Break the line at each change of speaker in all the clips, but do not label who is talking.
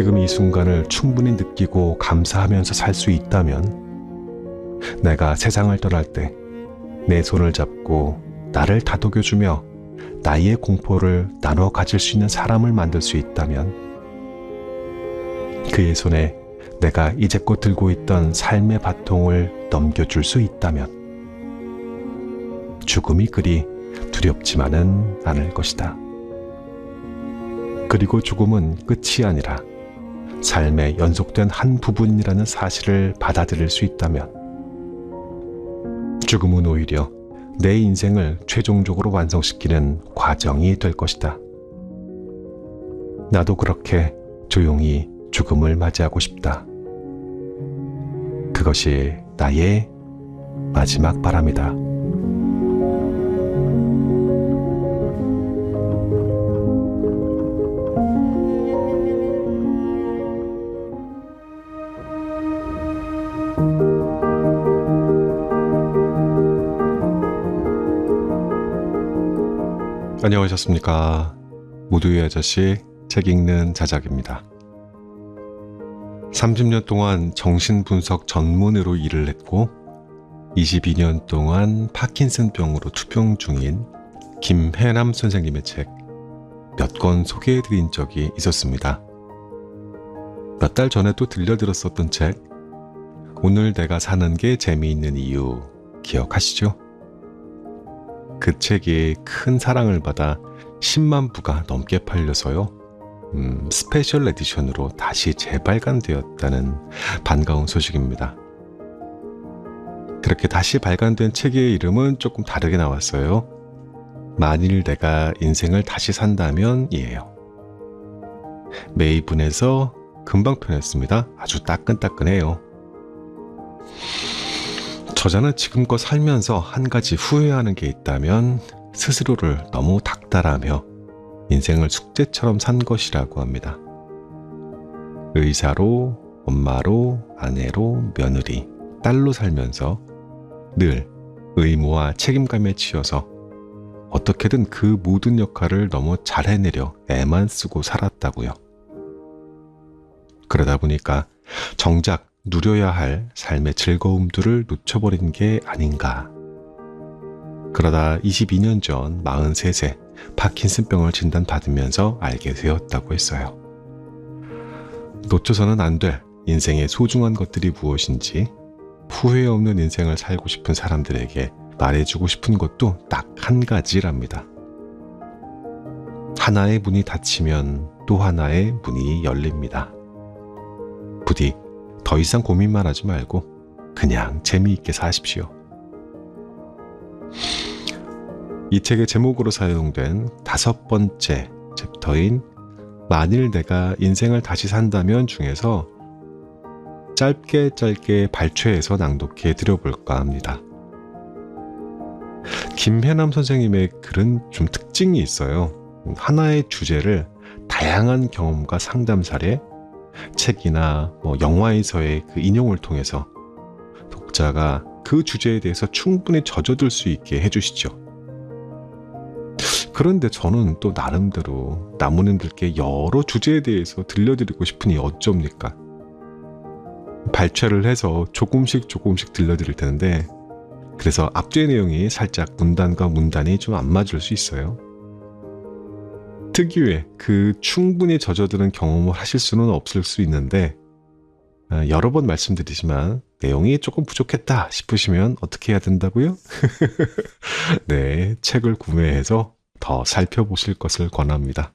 지금 이 순간을 충분히 느끼고 감사하면서 살 수 있다면 내가 세상을 떠날 때 내 손을 잡고 나를 다독여주며 나의 공포를 나눠 가질 수 있는 사람을 만들 수 있다면 그의 손에 내가 이제껏 들고 있던 삶의 바통을 넘겨줄 수 있다면 죽음이 그리 두렵지만은 않을 것이다. 그리고 죽음은 끝이 아니라 삶의 연속된 한 부분이라는 사실을 받아들일 수 있다면 죽음은 오히려 내 인생을 최종적으로 완성시키는 과정이 될 것이다. 나도 그렇게 조용히 죽음을 맞이하고 싶다. 그것이 나의 마지막 바람이다. 안녕하셨습니까? 모두의 아저씨 책 읽는 자작입니다. 30년 동안 정신분석 전문의로 일을 했고 22년 동안 파킨슨병으로 투병 중인 김해남 선생님의 책 몇 권 소개해드린 적이 있었습니다. 몇 달 전에도 들려드렸었던 책 오늘 내가 사는 게 재미있는 이유 기억하시죠? 그 책이 큰 사랑을 받아 10만 부가 넘게 팔려서요. 스페셜 에디션으로 다시 재발간되었다는 반가운 소식입니다. 그렇게 다시 발간된 책의 이름은 조금 다르게 나왔어요. 만일 내가 인생을 다시 산다면 이에요. 메이븐에서 금방 펴냈습니다. 아주 따끈따끈해요. 저자는 지금껏 살면서 한 가지 후회하는 게 있다면 스스로를 너무 닥달하며 인생을 숙제처럼 산 것이라고 합니다. 의사로, 엄마로, 아내로, 며느리, 딸로 살면서 늘 의무와 책임감에 치여서 어떻게든 그 모든 역할을 너무 잘 해내려 애만 쓰고 살았다고요. 그러다 보니까 정작 누려야 할 삶의 즐거움들을 놓쳐버린 게 아닌가. 그러다 22년 전 43세 파킨슨병을 진단받으면서 알게 되었다고 했어요. 놓쳐서는 안 될 인생의 소중한 것들이 무엇인지 후회 없는 인생을 살고 싶은 사람들에게 말해주고 싶은 것도 딱 한 가지랍니다. 하나의 문이 닫히면 또 하나의 문이 열립니다. 부디 더 이상 고민만 하지 말고 그냥 재미있게 사십시오. 이 책의 제목으로 사용된 5번째 챕터인 만일 내가 인생을 다시 산다면 중에서 짧게 발췌해서 낭독해 드려볼까 합니다. 김해남 선생님의 글은 좀 특징이 있어요. 하나의 주제를 다양한 경험과 상담 사례, 책이나 영화에서의 그 인용을 통해서 독자가 그 주제에 대해서 충분히 젖어들 수 있게 해주시죠. 그런데 저는 또 나름대로 나무님들께 여러 주제에 대해서 들려드리고 싶으니 어쩝니까? 발췌를 해서 조금씩 들려드릴 텐데 그래서 앞뒤의 내용이 살짝 문단과 문단이 좀 안 맞을 수 있어요. 특유의 그 충분히 젖어드는 경험을 하실 수는 없을 수 있는데 여러 번 말씀드리지만 내용이 조금 부족했다 싶으시면 어떻게 해야 된다고요? 네, 책을 구매해서 더 살펴보실 것을 권합니다.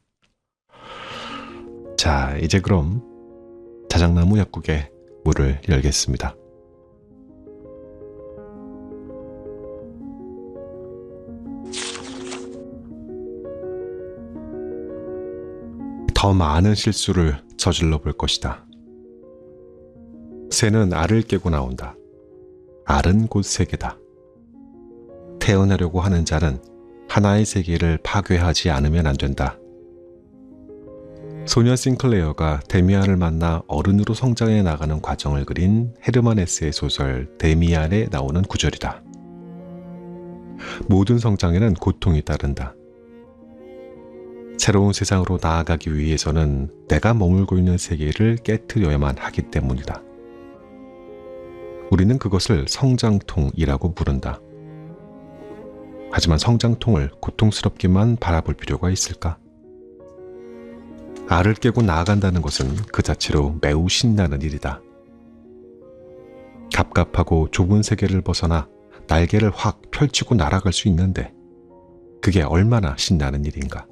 자, 이제 그럼 자작나무 약국의 문을 열겠습니다. 더 많은 실수를 저질러 볼 것이다. 새는 알을 깨고 나온다. 알은 곧 세계다. 태어나려고 하는 자는 하나의 세계를 파괴하지 않으면 안 된다. 소녀 싱클레어가 데미안을 만나 어른으로 성장해 나가는 과정을 그린 헤르만 헤세의 소설 데미안에 나오는 구절이다. 모든 성장에는 고통이 따른다. 새로운 세상으로 나아가기 위해서는 내가 머물고 있는 세계를 깨트려야만 하기 때문이다. 우리는 그것을 성장통이라고 부른다. 하지만 성장통을 고통스럽게만 바라볼 필요가 있을까? 알을 깨고 나아간다는 것은 그 자체로 매우 신나는 일이다. 갑갑하고 좁은 세계를 벗어나 날개를 확 펼치고 날아갈 수 있는데 그게 얼마나 신나는 일인가?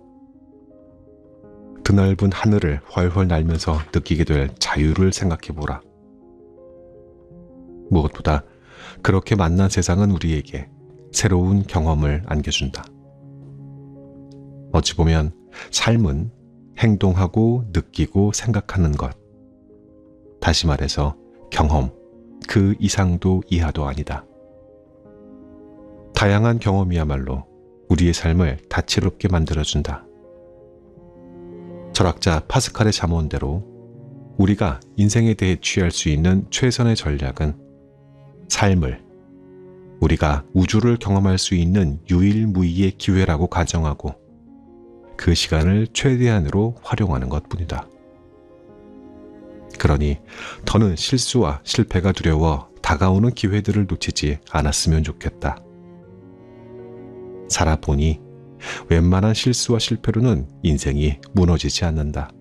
드넓은 하늘을 훨훨 날면서 느끼게 될 자유를 생각해보라. 무엇보다 그렇게 만난 세상은 우리에게 새로운 경험을 안겨준다. 어찌 보면 삶은 행동하고 느끼고 생각하는 것. 다시 말해서 경험, 그 이상도 이하도 아니다. 다양한 경험이야말로 우리의 삶을 다채롭게 만들어준다. 철학자 파스칼의 잠언대로 우리가 인생에 대해 취할 수 있는 최선의 전략은 삶을 우리가 우주를 경험할 수 있는 유일무이의 기회라고 가정하고 그 시간을 최대한으로 활용하는 것뿐이다. 그러니 더는 실수와 실패가 두려워 다가오는 기회들을 놓치지 않았으면 좋겠다. 살아보니 웬만한 실수와 실패로는 인생이 무너지지 않는다.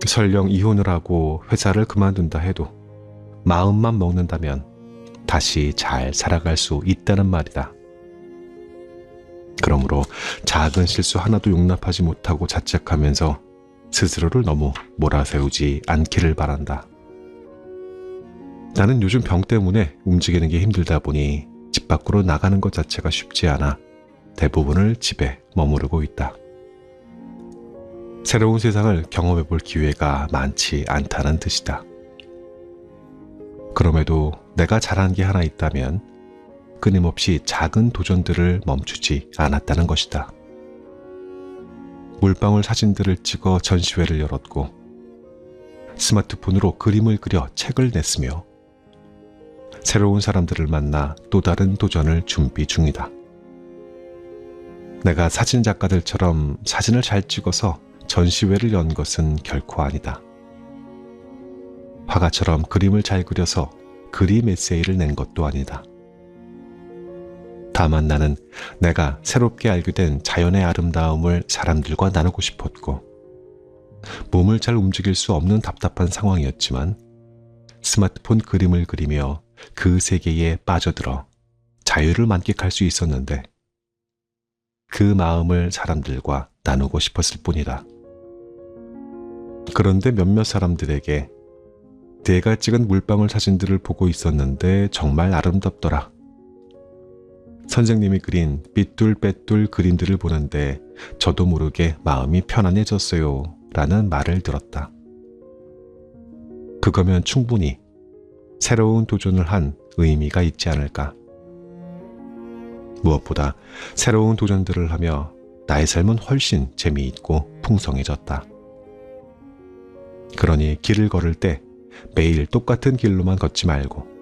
설령 이혼을 하고 회사를 그만둔다 해도 마음만 먹는다면 다시 잘 살아갈 수 있다는 말이다. 그러므로 작은 실수 하나도 용납하지 못하고 자책하면서 스스로를 너무 몰아세우지 않기를 바란다. 나는 요즘 병 때문에 움직이는 게 힘들다 보니 집 밖으로 나가는 것 자체가 쉽지 않아 대부분을 집에 머무르고 있다. 새로운 세상을 경험해 볼 기회가 많지 않다는 뜻이다. 그럼에도 내가 잘한 게 하나 있다면 끊임없이 작은 도전들을 멈추지 않았다는 것이다. 물방울 사진들을 찍어 전시회를 열었고 스마트폰으로 그림을 그려 책을 냈으며 새로운 사람들을 만나 또 다른 도전을 준비 중이다. 내가 사진 작가들처럼 사진을 잘 찍어서 전시회를 연 것은 결코 아니다. 화가처럼 그림을 잘 그려서 그림 에세이를 낸 것도 아니다. 다만 나는 내가 새롭게 알게 된 자연의 아름다움을 사람들과 나누고 싶었고 몸을 잘 움직일 수 없는 답답한 상황이었지만 스마트폰 그림을 그리며 그 세계에 빠져들어 자유를 만끽할 수 있었는데 그 마음을 사람들과 나누고 싶었을 뿐이다. 그런데 몇몇 사람들에게 내가 찍은 물방울 사진들을 보고 있었는데 정말 아름답더라. 선생님이 그린 삐뚤빼뚤 그림들을 보는데 저도 모르게 마음이 편안해졌어요. 라는 말을 들었다. 그거면 충분히 새로운 도전을 한 의미가 있지 않을까. 무엇보다 새로운 도전들을 하며 나의 삶은 훨씬 재미있고 풍성해졌다. 그러니 길을 걸을 때 매일 똑같은 길로만 걷지 말고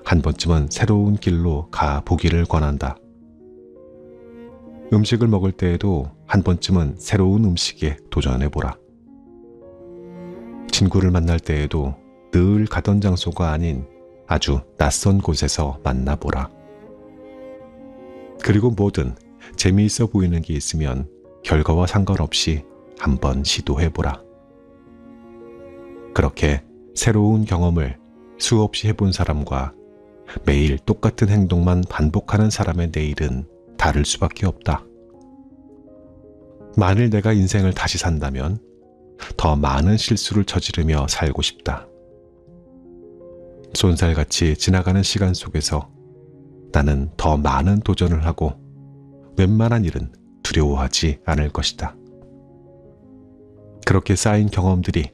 한 번쯤은 새로운 길로 가보기를 권한다. 음식을 먹을 때에도 한 번쯤은 새로운 음식에 도전해보라. 친구를 만날 때에도 늘 가던 장소가 아닌 아주 낯선 곳에서 만나보라. 그리고 뭐든 재미있어 보이는 게 있으면 결과와 상관없이 한번 시도해보라. 그렇게 새로운 경험을 수없이 해본 사람과 매일 똑같은 행동만 반복하는 사람의 내일은 다를 수밖에 없다. 만일 내가 인생을 다시 산다면 더 많은 실수를 저지르며 살고 싶다. 쏜살같이 지나가는 시간 속에서 나는 더 많은 도전을 하고 웬만한 일은 두려워하지 않을 것이다. 그렇게 쌓인 경험들이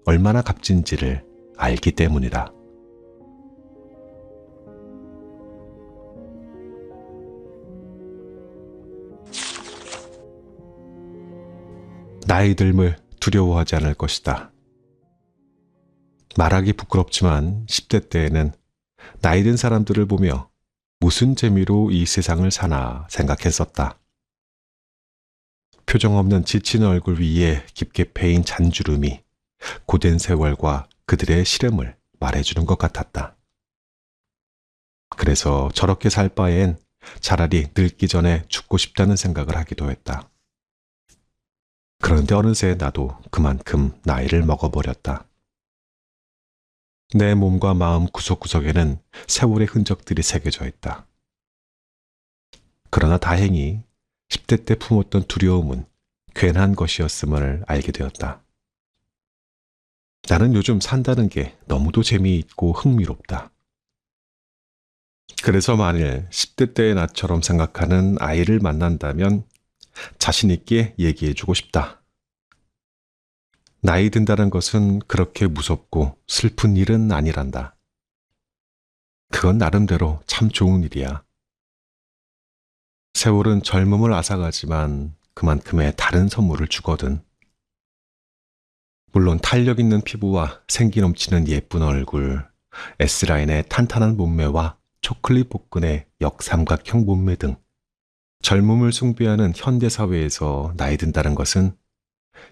얼마나 값진지를 알기 때문이다. 나이 듦을 두려워하지 않을 것이다. 말하기 부끄럽지만 10대 때에는 나이 든 사람들을 보며 무슨 재미로 이 세상을 사나 생각했었다. 표정 없는 지친 얼굴 위에 깊게 패인 잔주름이 고된 세월과 그들의 시름을 말해주는 것 같았다. 그래서 저렇게 살 바엔 차라리 늙기 전에 죽고 싶다는 생각을 하기도 했다. 그런데 어느새 나도 그만큼 나이를 먹어버렸다. 내 몸과 마음 구석구석에는 세월의 흔적들이 새겨져 있다. 그러나 다행히 10대 때 품었던 두려움은 괜한 것이었음을 알게 되었다. 나는 요즘 산다는 게 너무도 재미있고 흥미롭다. 그래서 만일 10대 때의 나처럼 생각하는 아이를 만난다면 자신 있게 얘기해주고 싶다. 나이 든다는 것은 그렇게 무섭고 슬픈 일은 아니란다. 그건 나름대로 참 좋은 일이야. 세월은 젊음을 앗아가지만 그만큼의 다른 선물을 주거든. 물론 탄력 있는 피부와 생기 넘치는 예쁜 얼굴, S라인의 탄탄한 몸매와 초콜릿 복근의 역삼각형 몸매 등 젊음을 숭배하는 현대사회에서 나이 든다는 것은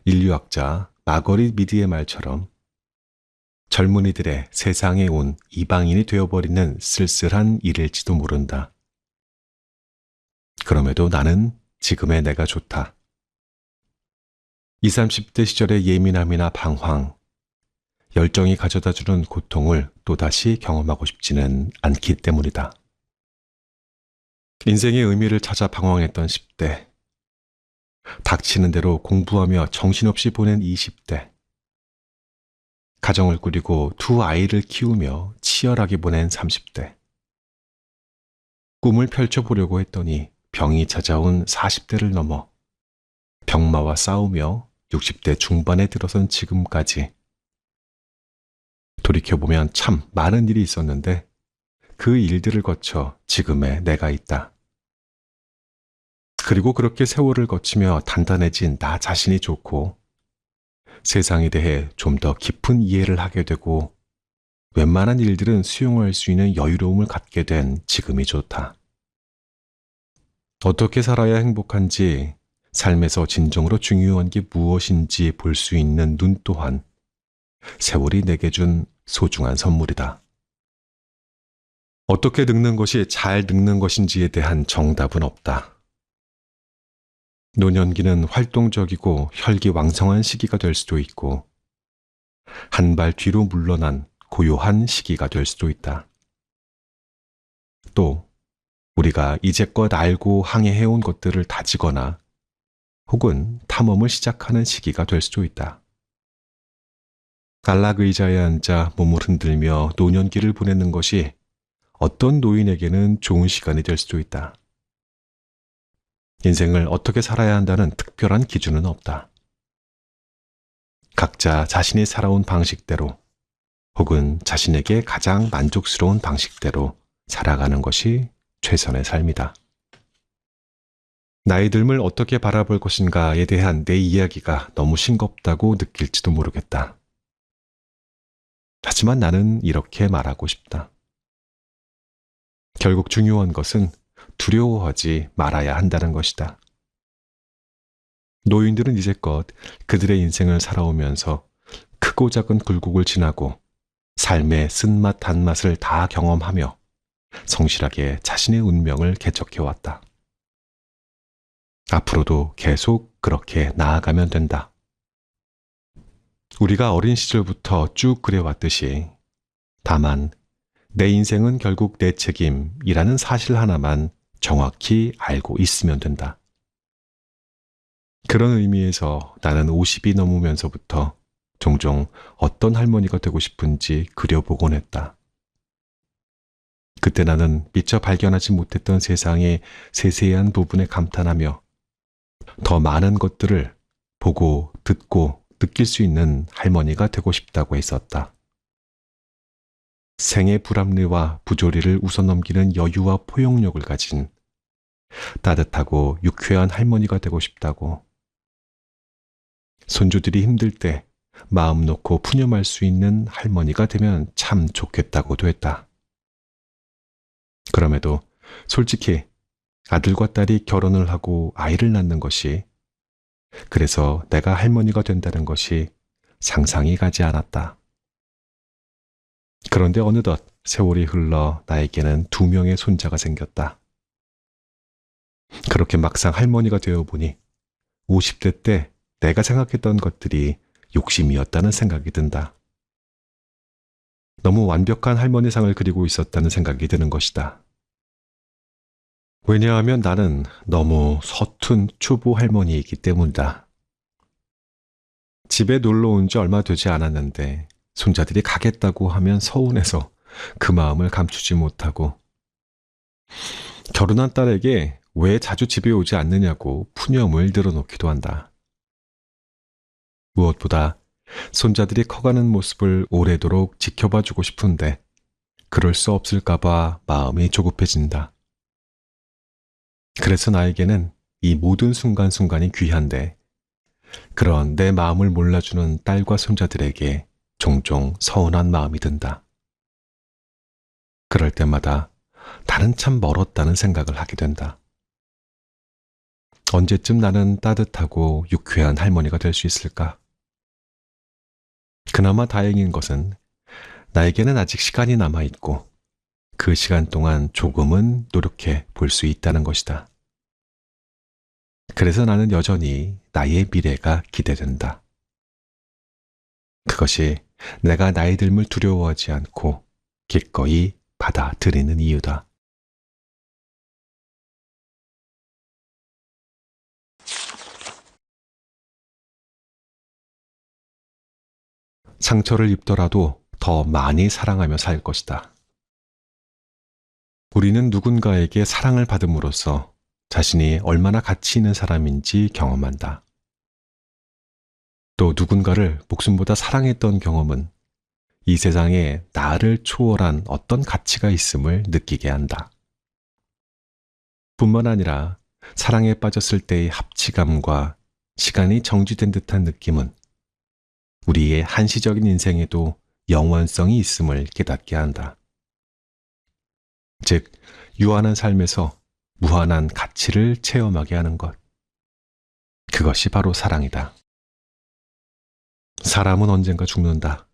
인류학자 마거릿 미디의 말처럼 젊은이들의 세상에 온 이방인이 되어버리는 쓸쓸한 일일지도 모른다. 그럼에도 나는 지금의 내가 좋다. 20, 30대 시절의 예민함이나 방황, 열정이 가져다주는 고통을 또다시 경험하고 싶지는 않기 때문이다. 인생의 의미를 찾아 방황했던 10대, 닥치는 대로 공부하며 정신없이 보낸 20대, 가정을 꾸리고 두 아이를 키우며 치열하게 보낸 30대, 꿈을 펼쳐보려고 했더니 병이 찾아온 40대를 넘어 병마와 싸우며 60대 중반에 들어선 지금까지 돌이켜보면 참 많은 일이 있었는데 그 일들을 거쳐 지금의 내가 있다. 그리고 그렇게 세월을 거치며 단단해진 나 자신이 좋고 세상에 대해 좀 더 깊은 이해를 하게 되고 웬만한 일들은 수용할 수 있는 여유로움을 갖게 된 지금이 좋다. 어떻게 살아야 행복한지, 삶에서 진정으로 중요한 게 무엇인지 볼 수 있는 눈 또한 세월이 내게 준 소중한 선물이다. 어떻게 늙는 것이 잘 늙는 것인지에 대한 정답은 없다. 노년기는 활동적이고 혈기왕성한 시기가 될 수도 있고 한 발 뒤로 물러난 고요한 시기가 될 수도 있다. 또 우리가 이제껏 알고 항해해온 것들을 다지거나 혹은 탐험을 시작하는 시기가 될 수도 있다. 안락 의자에 앉아 몸을 흔들며 노년기를 보내는 것이 어떤 노인에게는 좋은 시간이 될 수도 있다. 인생을 어떻게 살아야 한다는 특별한 기준은 없다. 각자 자신이 살아온 방식대로 혹은 자신에게 가장 만족스러운 방식대로 살아가는 것이 최선의 삶이다. 나이 듦을 어떻게 바라볼 것인가에 대한 내 이야기가 너무 싱겁다고 느낄지도 모르겠다. 하지만 나는 이렇게 말하고 싶다. 결국 중요한 것은 두려워하지 말아야 한다는 것이다. 노인들은 이제껏 그들의 인생을 살아오면서 크고 작은 굴곡을 지나고 삶의 쓴맛 단맛을 다 경험하며 성실하게 자신의 운명을 개척해왔다. 앞으로도 계속 그렇게 나아가면 된다. 우리가 어린 시절부터 쭉 그래왔듯이 다만 내 인생은 결국 내 책임이라는 사실 하나만 정확히 알고 있으면 된다. 그런 의미에서 나는 50이 넘으면서부터 종종 어떤 할머니가 되고 싶은지 그려보곤 했다. 그때 나는 미처 발견하지 못했던 세상의 세세한 부분에 감탄하며 더 많은 것들을 보고 듣고 느낄 수 있는 할머니가 되고 싶다고 했었다. 생의 불합리와 부조리를 웃어넘기는 여유와 포용력을 가진 따뜻하고 유쾌한 할머니가 되고 싶다고. 손주들이 힘들 때 마음 놓고 푸념할 수 있는 할머니가 되면 참 좋겠다고도 했다. 그럼에도 솔직히 아들과 딸이 결혼을 하고 아이를 낳는 것이 그래서 내가 할머니가 된다는 것이 상상이 가지 않았다. 그런데 어느덧 세월이 흘러 나에게는 2명의 손자가 생겼다. 그렇게 막상 할머니가 되어 보니 50대 때 내가 생각했던 것들이 욕심이었다는 생각이 든다. 너무 완벽한 할머니상을 그리고 있었다는 생각이 드는 것이다. 왜냐하면 나는 너무 서툰 초보 할머니이기 때문이다. 집에 놀러 온 지 얼마 되지 않았는데 손자들이 가겠다고 하면 서운해서 그 마음을 감추지 못하고 결혼한 딸에게 왜 자주 집에 오지 않느냐고 푸념을 늘어놓기도 한다. 무엇보다 손자들이 커가는 모습을 오래도록 지켜봐주고 싶은데 그럴 수 없을까봐 마음이 조급해진다. 그래서 나에게는 이 모든 순간순간이 귀한데 그런 내 마음을 몰라주는 딸과 손자들에게 종종 서운한 마음이 든다. 그럴 때마다 나는 참 멀었다는 생각을 하게 된다. 언제쯤 나는 따뜻하고 유쾌한 할머니가 될 수 있을까? 그나마 다행인 것은 나에게는 아직 시간이 남아있고 그 시간 동안 조금은 노력해 볼 수 있다는 것이다. 그래서 나는 여전히 나의 미래가 기대된다. 그것이 내가 나이 듦을 두려워하지 않고 기꺼이 받아들이는 이유다. 상처를 입더라도 더 많이 사랑하며 살 것이다. 우리는 누군가에게 사랑을 받음으로써 자신이 얼마나 가치 있는 사람인지 경험한다. 또 누군가를 목숨보다 사랑했던 경험은 이 세상에 나를 초월한 어떤 가치가 있음을 느끼게 한다. 뿐만 아니라 사랑에 빠졌을 때의 합치감과 시간이 정지된 듯한 느낌은 우리의 한시적인 인생에도 영원성이 있음을 깨닫게 한다. 즉, 유한한 삶에서 무한한 가치를 체험하게 하는 것. 그것이 바로 사랑이다. 사람은 언젠가 죽는다.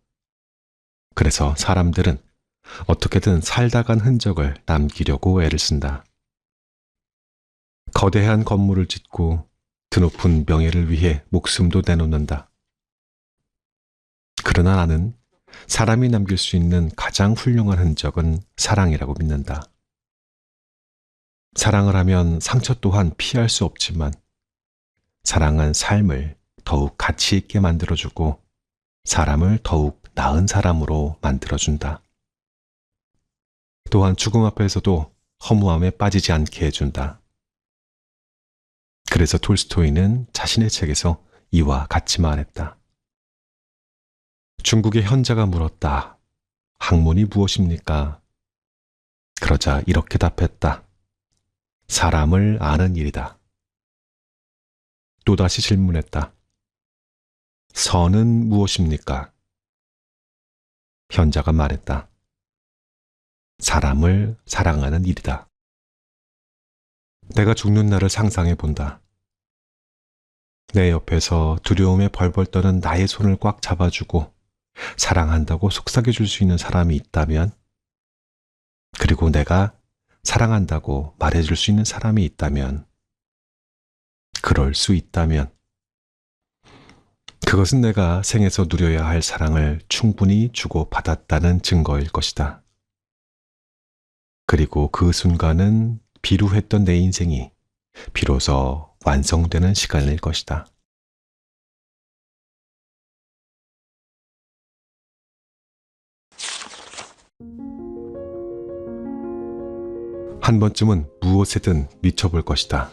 그래서 사람들은 어떻게든 살다 간 흔적을 남기려고 애를 쓴다. 거대한 건물을 짓고 드높은 명예를 위해 목숨도 내놓는다. 그러나 나는 사람이 남길 수 있는 가장 훌륭한 흔적은 사랑이라고 믿는다. 사랑을 하면 상처 또한 피할 수 없지만 사랑은 삶을 더욱 가치 있게 만들어주고 사람을 더욱 나은 사람으로 만들어준다. 또한 죽음 앞에서도 허무함에 빠지지 않게 해준다. 그래서 톨스토이는 자신의 책에서 이와 같이 말했다. 중국의 현자가 물었다. 학문이 무엇입니까? 그러자 이렇게 답했다. 사람을 아는 일이다. 또다시 질문했다. 선은 무엇입니까? 현자가 말했다. 사람을 사랑하는 일이다. 내가 죽는 날을 상상해 본다. 내 옆에서 두려움에 벌벌 떠는 나의 손을 꽉 잡아주고 사랑한다고 속삭여줄 수 있는 사람이 있다면, 그리고 내가 사랑한다고 말해줄 수 있는 사람이 있다면, 그럴 수 있다면, 그것은 내가 생에서 누려야 할 사랑을 충분히 주고 받았다는 증거일 것이다. 그리고 그 순간은 비루했던 내 인생이 비로소 완성되는 시간일 것이다. 한 번쯤은 무엇에든 미쳐볼 것이다.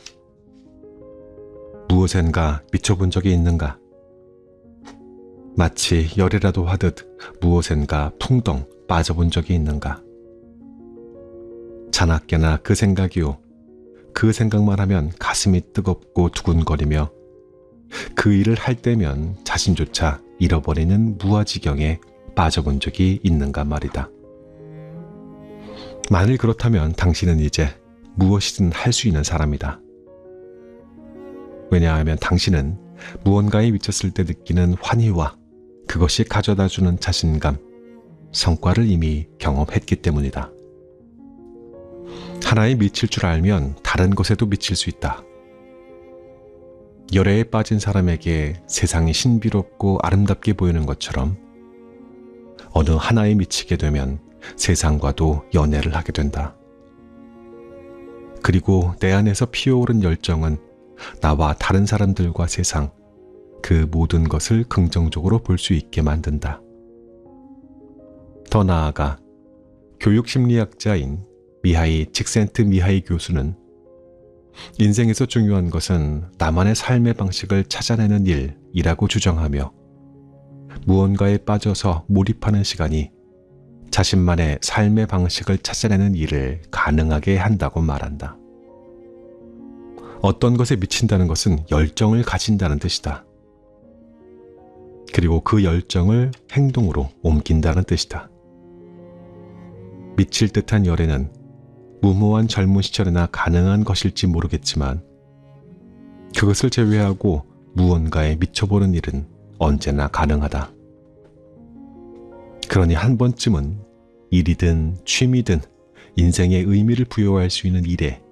무엇엔가 미쳐본 적이 있는가? 마치 열이라도 하듯 무엇엔가 풍덩 빠져본 적이 있는가? 자나깨나 그 생각이요. 그 생각만 하면 가슴이 뜨겁고 두근거리며 그 일을 할 때면 자신조차 잃어버리는 무아지경에 빠져본 적이 있는가 말이다. 만일 그렇다면 당신은 이제 무엇이든 할 수 있는 사람이다. 왜냐하면 당신은 무언가에 미쳤을 때 느끼는 환희와 그것이 가져다주는 자신감, 성과를 이미 경험했기 때문이다. 하나에 미칠 줄 알면 다른 것에도 미칠 수 있다. 열애에 빠진 사람에게 세상이 신비롭고 아름답게 보이는 것처럼 어느 하나에 미치게 되면 세상과도 연애를 하게 된다. 그리고 내 안에서 피어오른 열정은 나와 다른 사람들과 세상, 그 모든 것을 긍정적으로 볼 수 있게 만든다. 더 나아가 교육심리학자인 미하이 칙센트미하이 교수는 인생에서 중요한 것은 나만의 삶의 방식을 찾아내는 일이라고 주장하며 무언가에 빠져서 몰입하는 시간이 자신만의 삶의 방식을 찾아내는 일을 가능하게 한다고 말한다. 어떤 것에 미친다는 것은 열정을 가진다는 뜻이다. 그리고 그 열정을 행동으로 옮긴다는 뜻이다. 미칠 듯한 열애는 무모한 젊은 시절에나 가능한 것일지 모르겠지만 그것을 제외하고 무언가에 미쳐보는 일은 언제나 가능하다. 그러니 한 번쯤은 일이든 취미든 인생의 의미를 부여할 수 있는 일에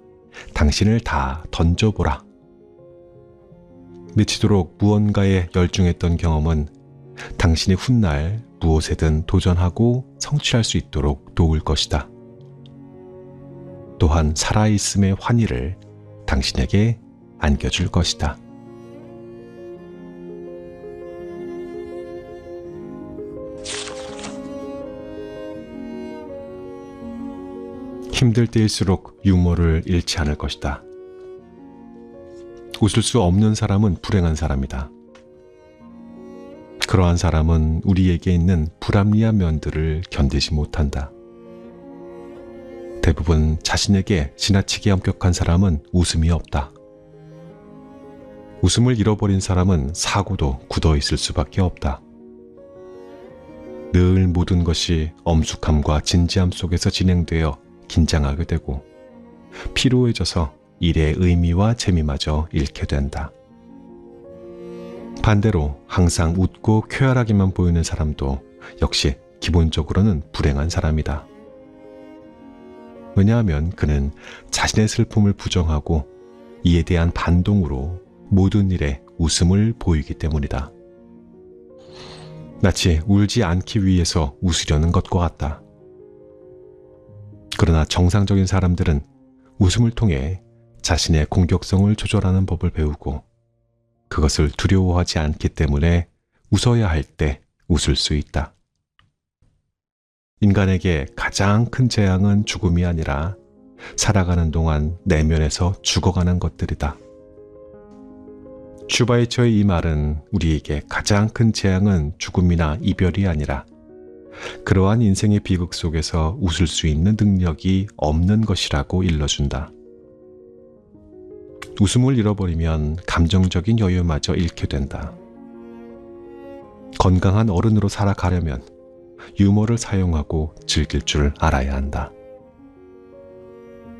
당신을 다 던져보라. 미치도록 무언가에 열중했던 경험은 당신이 훗날 무엇에든 도전하고 성취할 수 있도록 도울 것이다. 또한 살아있음의 환희를 당신에게 안겨줄 것이다. 힘들 때일수록 유머를 잃지 않을 것이다. 웃을 수 없는 사람은 불행한 사람이다. 그러한 사람은 우리에게 있는 불합리한 면들을 견디지 못한다. 대부분 자신에게 지나치게 엄격한 사람은 웃음이 없다. 웃음을 잃어버린 사람은 사고도 굳어 있을 수밖에 없다. 늘 모든 것이 엄숙함과 진지함 속에서 진행되어 긴장하게 되고 피로해져서 일의 의미와 재미마저 잃게 된다. 반대로 항상 웃고 쾌활하게만 보이는 사람도 역시 기본적으로는 불행한 사람이다. 왜냐하면 그는 자신의 슬픔을 부정하고 이에 대한 반동으로 모든 일에 웃음을 보이기 때문이다. 마치 울지 않기 위해서 웃으려는 것과 같다. 그러나 정상적인 사람들은 웃음을 통해 자신의 공격성을 조절하는 법을 배우고 그것을 두려워하지 않기 때문에 웃어야 할 때 웃을 수 있다. 인간에게 가장 큰 재앙은 죽음이 아니라 살아가는 동안 내면에서 죽어가는 것들이다. 슈바이처의 이 말은 우리에게 가장 큰 재앙은 죽음이나 이별이 아니라 그러한 인생의 비극 속에서 웃을 수 있는 능력이 없는 것이라고 일러준다. 웃음을 잃어버리면 감정적인 여유마저 잃게 된다. 건강한 어른으로 살아가려면 유머를 사용하고 즐길 줄 알아야 한다.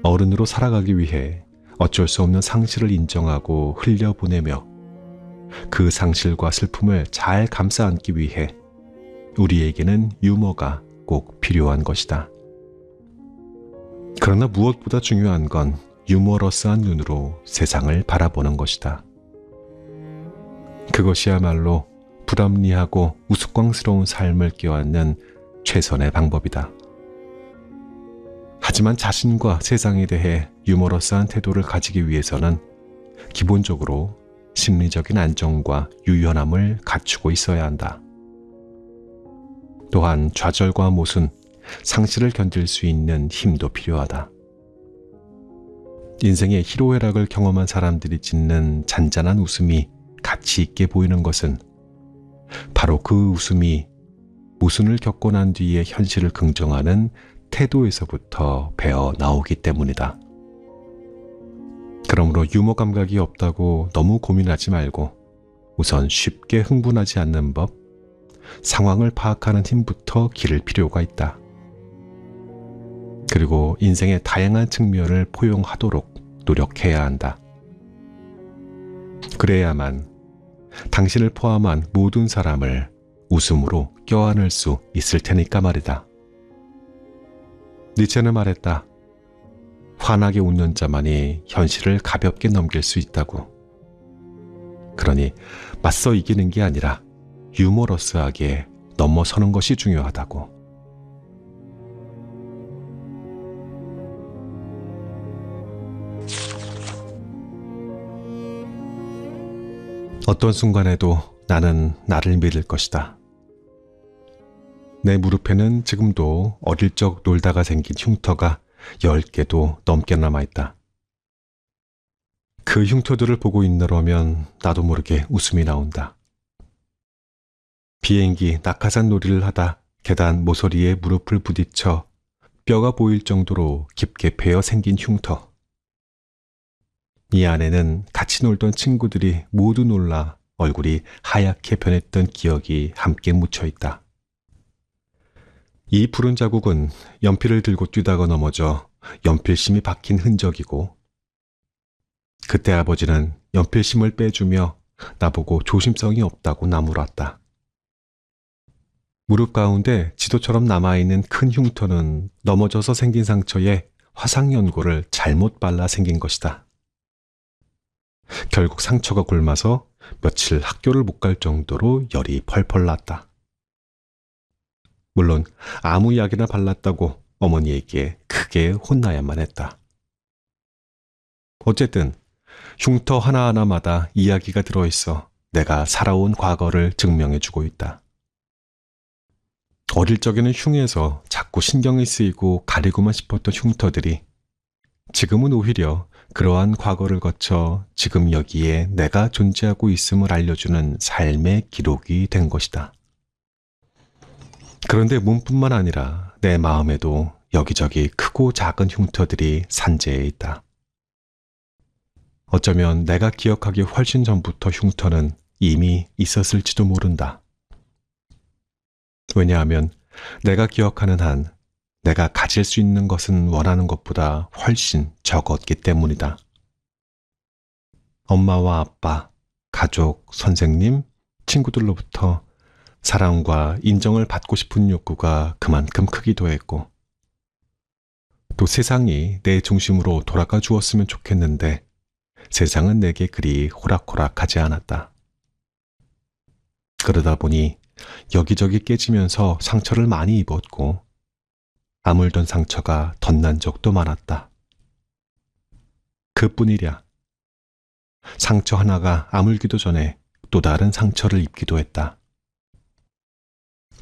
어른으로 살아가기 위해 어쩔 수 없는 상실을 인정하고 흘려보내며 그 상실과 슬픔을 잘 감싸 안기 위해 우리에게는 유머가 꼭 필요한 것이다. 그러나 무엇보다 중요한 건 유머러스한 눈으로 세상을 바라보는 것이다. 그것이야말로 불합리하고 우스꽝스러운 삶을 껴안는 최선의 방법이다. 하지만 자신과 세상에 대해 유머러스한 태도를 가지기 위해서는 기본적으로 심리적인 안정과 유연함을 갖추고 있어야 한다. 또한 좌절과 모순, 상실을 견딜 수 있는 힘도 필요하다. 인생의 희로애락을 경험한 사람들이 짓는 잔잔한 웃음이 가치 있게 보이는 것은 바로 그 웃음이 모순을 겪고 난 뒤에 현실을 긍정하는 태도에서부터 배어 나오기 때문이다. 그러므로 유머 감각이 없다고 너무 고민하지 말고 우선 쉽게 흥분하지 않는 법, 상황을 파악하는 힘부터 기를 필요가 있다. 그리고 인생의 다양한 측면을 포용하도록 노력해야 한다. 그래야만 당신을 포함한 모든 사람을 웃음으로 껴안을 수 있을 테니까 말이다. 니체는 말했다. 환하게 웃는 자만이 현실을 가볍게 넘길 수 있다고. 그러니 맞서 이기는 게 아니라 유머러스하게 넘어서는 것이 중요하다고. 어떤 순간에도 나는 나를 믿을 것이다. 내 무릎에는 지금도 어릴 적 놀다가 생긴 흉터가 10개도 넘게 남아있다. 그 흉터들을 보고 있느라면 나도 모르게 웃음이 나온다. 비행기 낙하산 놀이를 하다 계단 모서리에 무릎을 부딪혀 뼈가 보일 정도로 깊게 베어 생긴 흉터. 이 안에는 같이 놀던 친구들이 모두 놀라 얼굴이 하얗게 변했던 기억이 함께 묻혀 있다. 이 푸른 자국은 연필을 들고 뛰다가 넘어져 연필심이 박힌 흔적이고, 그때 아버지는 연필심을 빼주며 나보고 조심성이 없다고 나무랐다. 무릎 가운데 지도처럼 남아있는 큰 흉터는 넘어져서 생긴 상처에 화상연고를 잘못 발라 생긴 것이다. 결국 상처가 곪아서 며칠 학교를 못 갈 정도로 열이 펄펄 났다. 물론 아무 약이나 발랐다고 어머니에게 크게 혼나야만 했다. 어쨌든 흉터 하나하나마다 이야기가 들어있어 내가 살아온 과거를 증명해주고 있다. 어릴 적에는 흉에서 자꾸 신경이 쓰이고 가리고만 싶었던 흉터들이 지금은 오히려 그러한 과거를 거쳐 지금 여기에 내가 존재하고 있음을 알려주는 삶의 기록이 된 것이다. 그런데 몸뿐만 아니라 내 마음에도 여기저기 크고 작은 흉터들이 산재해 있다. 어쩌면 내가 기억하기 훨씬 전부터 흉터는 이미 있었을지도 모른다. 왜냐하면 내가 기억하는 한 내가 가질 수 있는 것은 원하는 것보다 훨씬 적었기 때문이다. 엄마와 아빠, 가족, 선생님, 친구들로부터 사랑과 인정을 받고 싶은 욕구가 그만큼 크기도 했고, 또 세상이 내 중심으로 돌아가 주었으면 좋겠는데 세상은 내게 그리 호락호락하지 않았다. 그러다 보니 여기저기 깨지면서 상처를 많이 입었고, 아물던 상처가 덧난 적도 많았다. 그뿐이랴. 상처 하나가 아물기도 전에 또 다른 상처를 입기도 했다.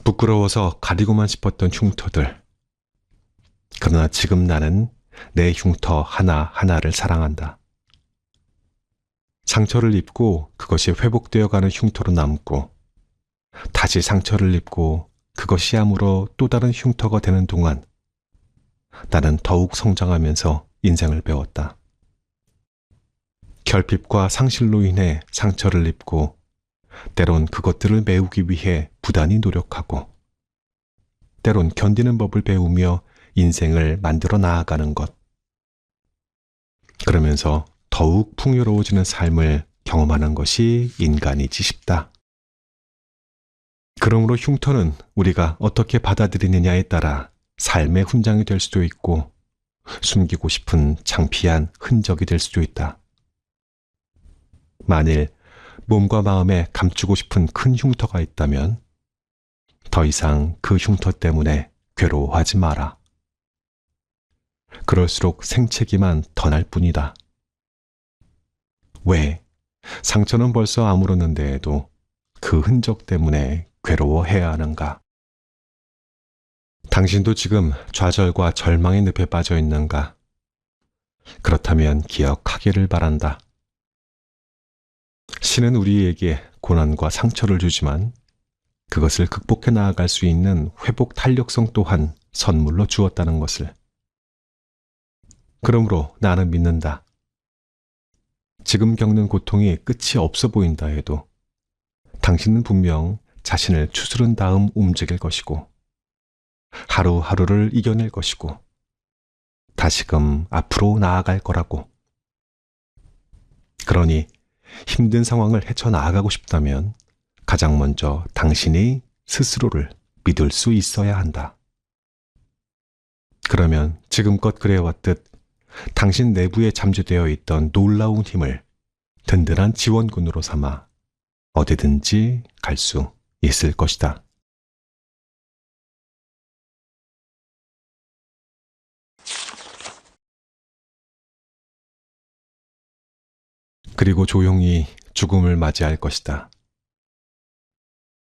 부끄러워서 가리고만 싶었던 흉터들. 그러나 지금 나는 내 흉터 하나하나를 사랑한다. 상처를 입고 그것이 회복되어 가는 흉터로 남고, 다시 상처를 입고 그것이 아물어 또 다른 흉터가 되는 동안 나는 더욱 성장하면서 인생을 배웠다. 결핍과 상실로 인해 상처를 입고, 때론 그것들을 메우기 위해 부단히 노력하고, 때론 견디는 법을 배우며 인생을 만들어 나아가는 것. 그러면서 더욱 풍요로워지는 삶을 경험하는 것이 인간이지 싶다. 그러므로 흉터는 우리가 어떻게 받아들이느냐에 따라 삶의 훈장이 될 수도 있고, 숨기고 싶은 창피한 흔적이 될 수도 있다. 만일 몸과 마음에 감추고 싶은 큰 흉터가 있다면 더 이상 그 흉터 때문에 괴로워하지 마라. 그럴수록 생채기만 더 날 뿐이다. 왜? 상처는 벌써 아물었는데에도 그 흔적 때문에 괴로워해야 하는가? 당신도 지금 좌절과 절망의 늪에 빠져 있는가? 그렇다면 기억하기를 바란다. 신은 우리에게 고난과 상처를 주지만 그것을 극복해 나아갈 수 있는 회복 탄력성 또한 선물로 주었다는 것을. 그러므로 나는 믿는다. 지금 겪는 고통이 끝이 없어 보인다 해도 당신은 분명 자신을 추스른 다음 움직일 것이고, 하루하루를 이겨낼 것이고, 다시금 앞으로 나아갈 거라고. 그러니 힘든 상황을 헤쳐나가고 싶다면 가장 먼저 당신이 스스로를 믿을 수 있어야 한다. 그러면 지금껏 그래왔듯 당신 내부에 잠재되어 있던 놀라운 힘을 든든한 지원군으로 삼아 어디든지 갈 수 있을 것이다. 그리고 조용히 죽음을 맞이할 것이다.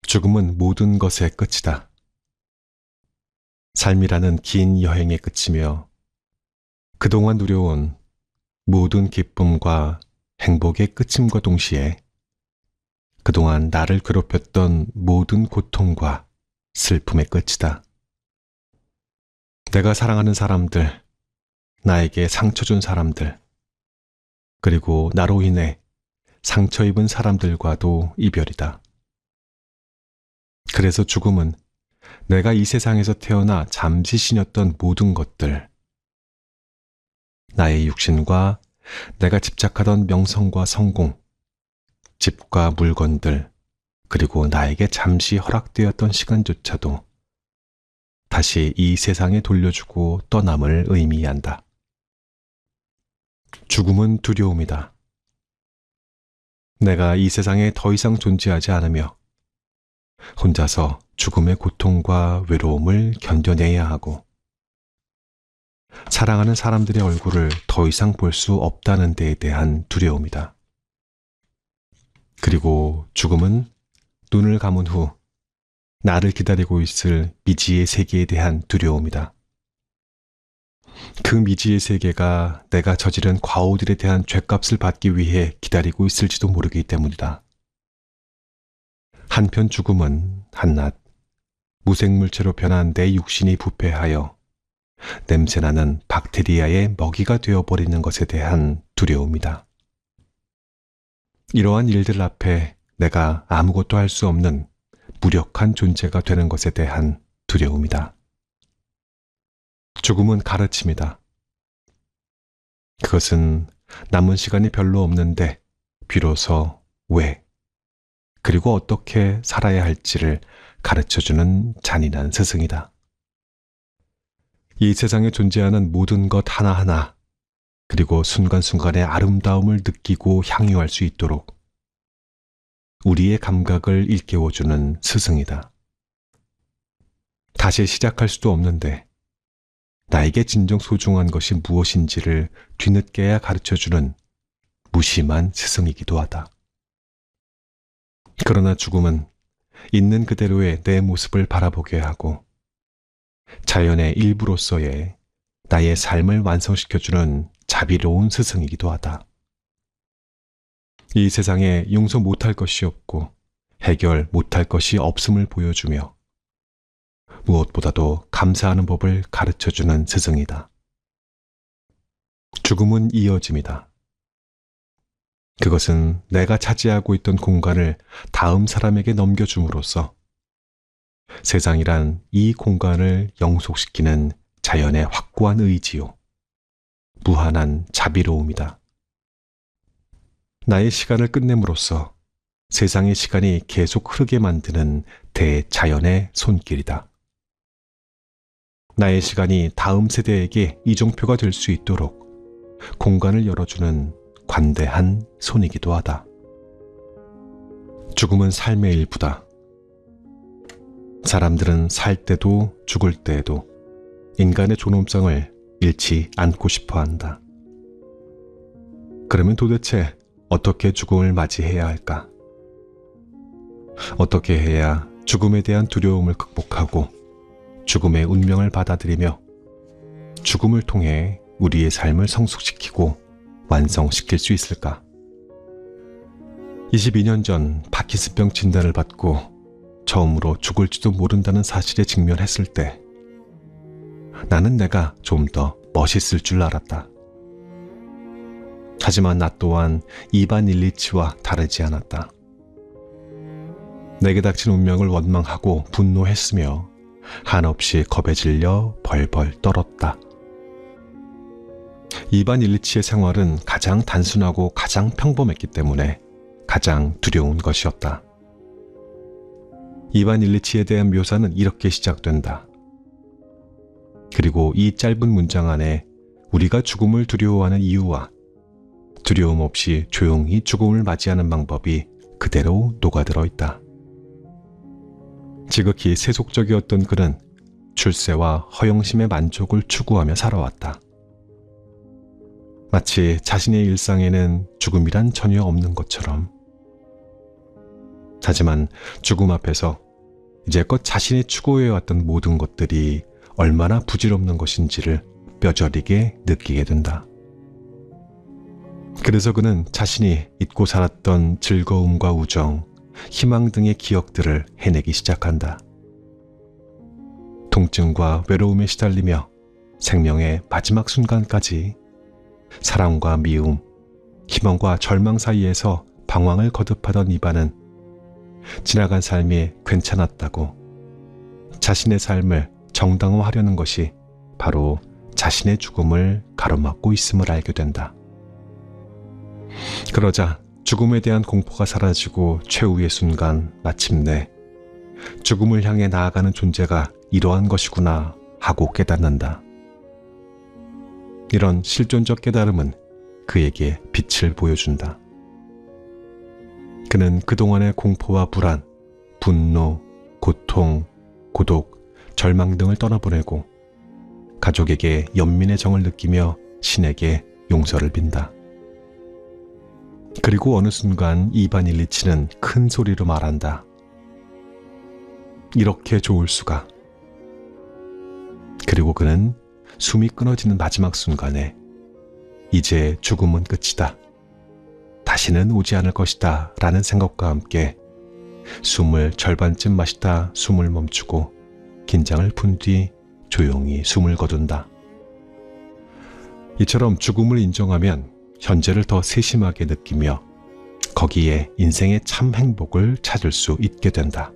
죽음은 모든 것의 끝이다. 삶이라는 긴 여행의 끝이며 그동안 누려온 모든 기쁨과 행복의 끝임과 동시에 그동안 나를 괴롭혔던 모든 고통과 슬픔의 끝이다. 내가 사랑하는 사람들, 나에게 상처 준 사람들, 그리고 나로 인해 상처 입은 사람들과도 이별이다. 그래서 죽음은 내가 이 세상에서 태어나 잠시 지녔던 모든 것들, 나의 육신과 내가 집착하던 명성과 성공, 집과 물건들, 그리고 나에게 잠시 허락되었던 시간조차도 다시 이 세상에 돌려주고 떠남을 의미한다. 죽음은 두려움이다. 내가 이 세상에 더 이상 존재하지 않으며 혼자서 죽음의 고통과 외로움을 견뎌내야 하고 사랑하는 사람들의 얼굴을 더 이상 볼 수 없다는 데에 대한 두려움이다. 그리고 죽음은 눈을 감은 후 나를 기다리고 있을 미지의 세계에 대한 두려움이다. 그 미지의 세계가 내가 저지른 과오들에 대한 죗값을 받기 위해 기다리고 있을지도 모르기 때문이다. 한편 죽음은 한낱 무생물체로 변한 내 육신이 부패하여 냄새나는 박테리아의 먹이가 되어버리는 것에 대한 두려움이다. 이러한 일들 앞에 내가 아무것도 할 수 없는 무력한 존재가 되는 것에 대한 두려움이다. 죽음은 가르침이다. 그것은 남은 시간이 별로 없는데 비로소 왜, 그리고 어떻게 살아야 할지를 가르쳐주는 잔인한 스승이다. 이 세상에 존재하는 모든 것 하나하나, 그리고 순간순간의 아름다움을 느끼고 향유할 수 있도록 우리의 감각을 일깨워주는 스승이다. 다시 시작할 수도 없는데 나에게 진정 소중한 것이 무엇인지를 뒤늦게야 가르쳐주는 무심한 스승이기도 하다. 그러나 죽음은 있는 그대로의 내 모습을 바라보게 하고 자연의 일부로서의 나의 삶을 완성시켜주는 자비로운 스승이기도 하다. 이 세상에 용서 못할 것이 없고 해결 못할 것이 없음을 보여주며 무엇보다도 감사하는 법을 가르쳐주는 스승이다. 죽음은 이어짐이다. 그것은 내가 차지하고 있던 공간을 다음 사람에게 넘겨줌으로써 세상이란 이 공간을 영속시키는 자연의 확고한 의지요, 무한한 자비로움이다. 나의 시간을 끝냄으로써 세상의 시간이 계속 흐르게 만드는 대자연의 손길이다. 나의 시간이 다음 세대에게 이정표가 될 수 있도록 공간을 열어주는 관대한 손이기도 하다. 죽음은 삶의 일부다. 사람들은 살 때도 죽을 때에도 인간의 존엄성을 잃지 않고 싶어 한다. 그러면 도대체 어떻게 죽음을 맞이해야 할까? 어떻게 해야 죽음에 대한 두려움을 극복하고 죽음의 운명을 받아들이며 죽음을 통해 우리의 삶을 성숙시키고 완성시킬 수 있을까? 22년 전 파킨슨병 진단을 받고 처음으로 죽을지도 모른다는 사실에 직면했을 때 나는 내가 좀 더 멋있을 줄 알았다. 하지만 나 또한 이반 일리치와 다르지 않았다. 내게 닥친 운명을 원망하고 분노했으며 한없이 겁에 질려 벌벌 떨었다. 이반 일리치의 생활은 가장 단순하고 가장 평범했기 때문에 가장 두려운 것이었다. 이반 일리치에 대한 묘사는 이렇게 시작된다. 그리고 이 짧은 문장 안에 우리가 죽음을 두려워하는 이유와 두려움 없이 조용히 죽음을 맞이하는 방법이 그대로 녹아들어 있다. 지극히 세속적이었던 그는 출세와 허영심의 만족을 추구하며 살아왔다. 마치 자신의 일상에는 죽음이란 전혀 없는 것처럼. 하지만 죽음 앞에서 이제껏 자신이 추구해왔던 모든 것들이 얼마나 부질없는 것인지를 뼈저리게 느끼게 된다. 그래서 그는 자신이 잊고 살았던 즐거움과 우정, 희망 등의 기억들을 해내기 시작한다. 통증과 외로움에 시달리며 생명의 마지막 순간까지 사랑과 미움, 희망과 절망 사이에서 방황을 거듭하던 이반은 지나간 삶이 괜찮았다고 자신의 삶을 정당화하려는 것이 바로 자신의 죽음을 가로막고 있음을 알게 된다. 그러자 죽음에 대한 공포가 사라지고 최후의 순간 마침내 죽음을 향해 나아가는 존재가 이러한 것이구나 하고 깨닫는다. 이런 실존적 깨달음은 그에게 빛을 보여준다. 그는 그동안의 공포와 불안, 분노, 고통, 고독, 절망 등을 떠나보내고 가족에게 연민의 정을 느끼며 신에게 용서를 빈다. 그리고 어느 순간 이반 일리치는 큰 소리로 말한다. 이렇게 좋을 수가. 그리고 그는 숨이 끊어지는 마지막 순간에 이제 죽음은 끝이다. 다시는 오지 않을 것이다 라는 생각과 함께 숨을 절반쯤 마시다 숨을 멈추고 긴장을 푼 뒤 조용히 숨을 거둔다. 이처럼 죽음을 인정하면 현재를 더 세심하게 느끼며 거기에 인생의 참 행복을 찾을 수 있게 된다.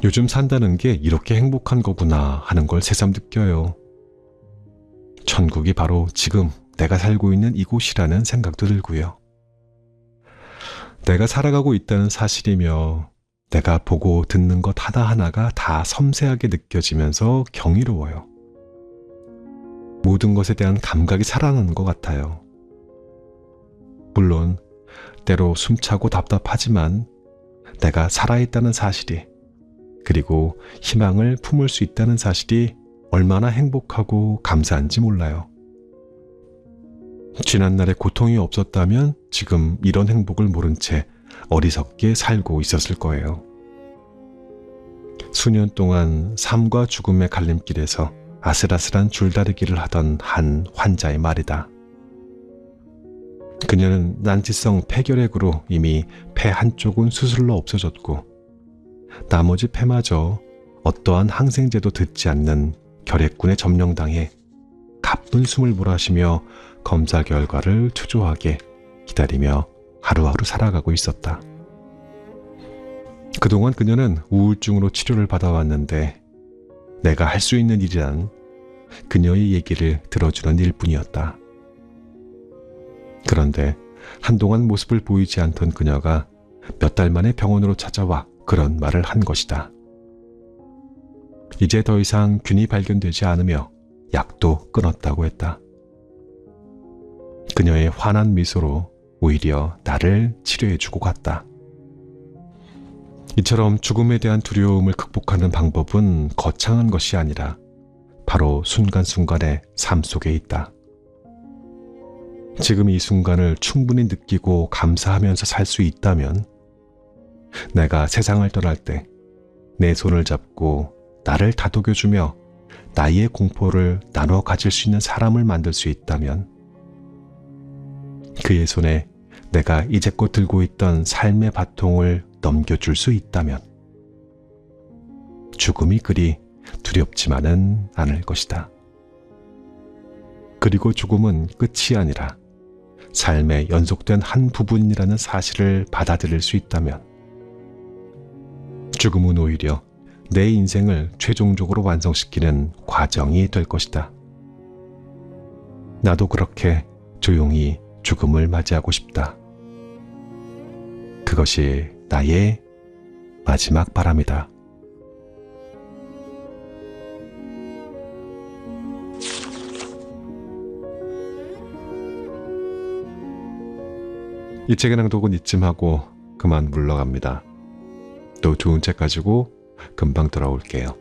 요즘 산다는 게 이렇게 행복한 거구나 하는 걸 새삼 느껴요. 천국이 바로 지금 내가 살고 있는 이곳이라는 생각도 들고요. 내가 살아가고 있다는 사실이며 내가 보고 듣는 것 하나하나가 다 섬세하게 느껴지면서 경이로워요. 모든 것에 대한 감각이 살아나는 것 같아요. 물론 때로 숨차고 답답하지만 내가 살아있다는 사실이 그리고 희망을 품을 수 있다는 사실이 얼마나 행복하고 감사한지 몰라요. 지난날에 고통이 없었다면 지금 이런 행복을 모른 채 어리석게 살고 있었을 거예요. 수년 동안 삶과 죽음의 갈림길에서 아슬아슬한 줄다리기를 하던 한 환자의 말이다. 그녀는 난치성 폐결핵으로 이미 폐 한쪽은 수술로 없어졌고 나머지 폐마저 어떠한 항생제도 듣지 않는 결핵군에 점령당해 가쁜 숨을 몰아쉬며 검사 결과를 초조하게 기다리며 하루하루 살아가고 있었다. 그동안 그녀는 우울증으로 치료를 받아왔는데 내가 할 수 있는 일이란 그녀의 얘기를 들어주는 일뿐이었다. 그런데 한동안 모습을 보이지 않던 그녀가 몇 달 만에 병원으로 찾아와 그런 말을 한 것이다. 이제 더 이상 균이 발견되지 않으며 약도 끊었다고 했다. 그녀의 환한 미소로 오히려 나를 치료해주고 갔다. 이처럼 죽음에 대한 두려움을 극복하는 방법은 거창한 것이 아니라 바로 순간순간의 삶 속에 있다. 지금 이 순간을 충분히 느끼고 감사하면서 살 수 있다면 내가 세상을 떠날 때 내 손을 잡고 나를 다독여주며 나의 공포를 나눠 가질 수 있는 사람을 만들 수 있다면 그의 손에 내가 이제껏 들고 있던 삶의 바통을 넘겨줄 수 있다면 죽음이 그리 두렵지만은 않을 것이다. 그리고 죽음은 끝이 아니라 삶의 연속된 한 부분이라는 사실을 받아들일 수 있다면 죽음은 오히려 내 인생을 최종적으로 완성시키는 과정이 될 것이다. 나도 그렇게 조용히 죽음을 맞이하고 싶다. 그것이 나의 마지막 바람이다. 이 책의 낭독은 이쯤 하고 그만 물러갑니다. 또 좋은 책 가지고 금방 돌아올게요.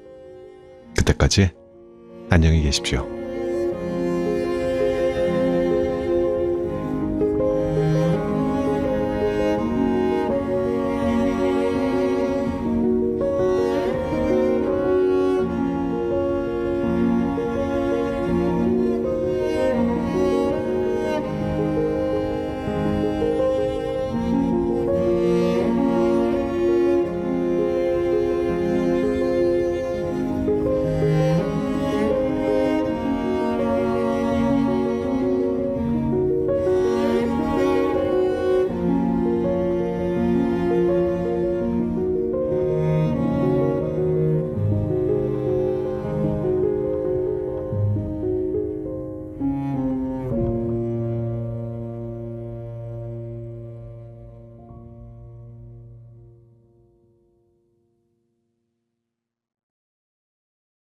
그때까지 안녕히 계십시오.